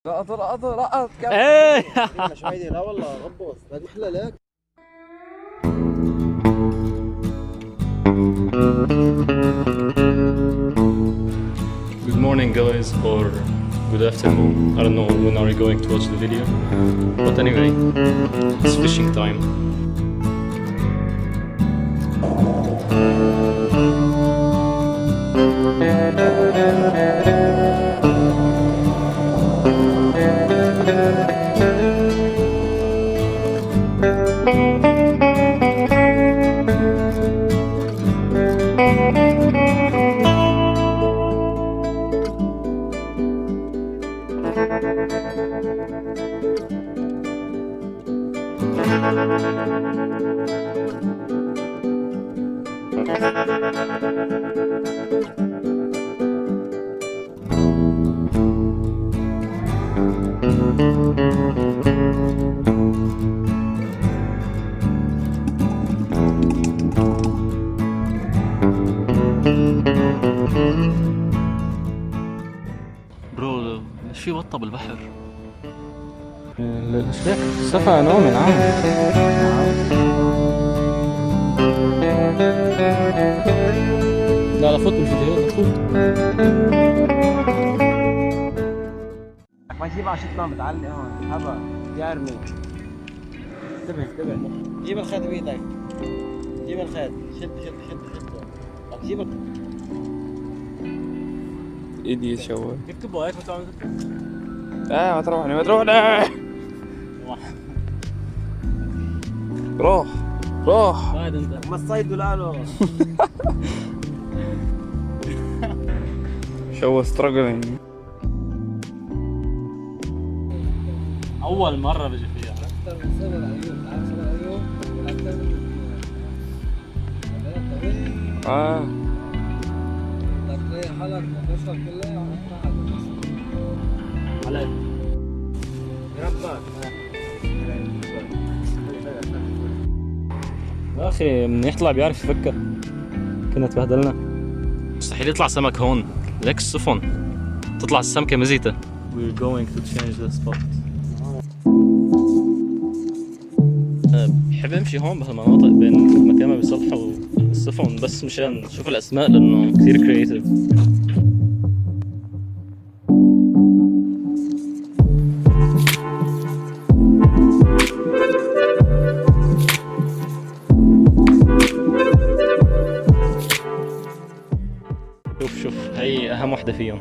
رقط ايه شوي. لا والله غبص بعد محلى لك. Good morning guys, or good afternoon. I don't know when are you going to watch the video, but anyway, it's fishing time. برو ليش في بطة بالبحر؟ الشيخ صفا نوم العام. لا فوت بالفيديو فوت. ما تجيب على شطلة متعلق هون هبا يا ارمي. انتبه جيب الخيط بيدك. جيب الخيط شد بدك جيب ايدي يتشوه. اكتبوا هيك وتعملوا ما تروحني روح بعد انت ما الصيد ولا له. شو struggling. اول مرة بجي فيها. اكثر من صبر ايوب. تعرف صبر ايوب اكثر من بدك تريح حالك من القصة كلها وعم عليك ربك. يا اخي من يطلع بيعرف يفكر. كنا تبهدلنا. مستحيل يطلع سمك هون، ليك السفن تطلع السمكة مزيتة. We're going to change the spot. بحب امشي هون بهالمناطق بين المكان ما بيصلحوا السفن بس مشان نشوف الاسماء لانه كثير كرييتيف. شوف هي اهم وحده فيهم.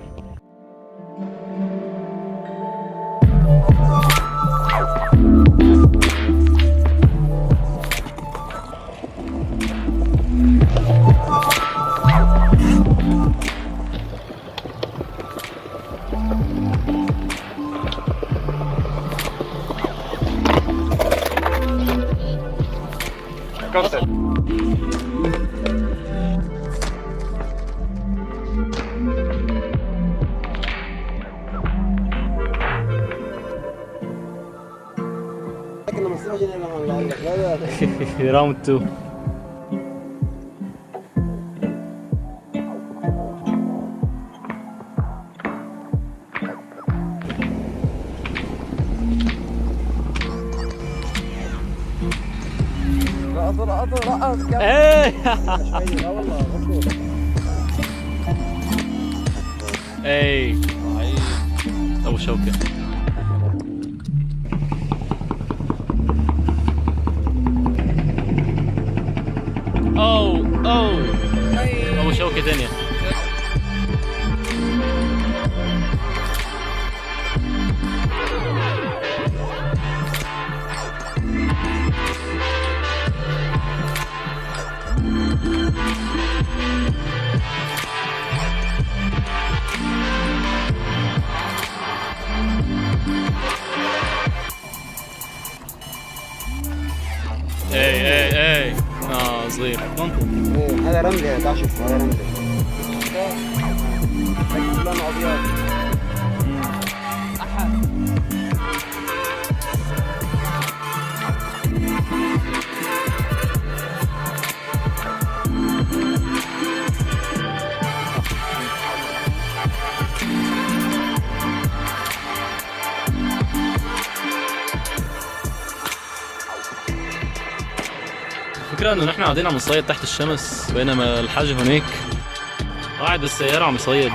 راوند 2. رقط ايه لا والله غبص. ايه ابو شوكة. اوه ابو شوكة ثانية. ايه صغير. هذا رملة. تعال شوف هذا رملة. لونه ابيض. احد الفكرة انه نحن قاعدين عم نصيد تحت الشمس بينما الحاج هناك قاعد بالسيارة عم يصيد.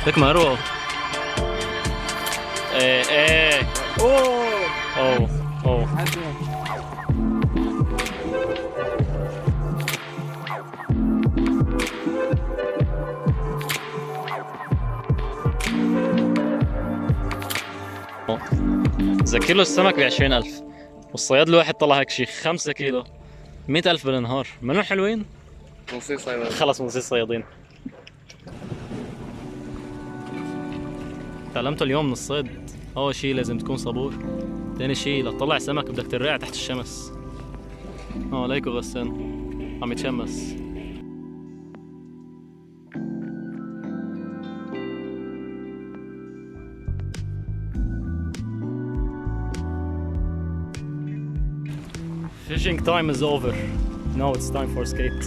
لك مروه. ايه اوه إذا كيلو السمك ب20,000 والصياد الواحد طلع هيك شي 5 كيلو 100,000 بالنهار، منو حلوين؟ نصير صيادين. خلص بنصير صيادين. تعلمته اليوم من الصيد، أول شي لازم تكون صبور، ثاني شي لتطلع سمك بدك ترقع تحت الشمس. ليكو غسان عم يتشمس. Fishing time is over. Now it's time for skate.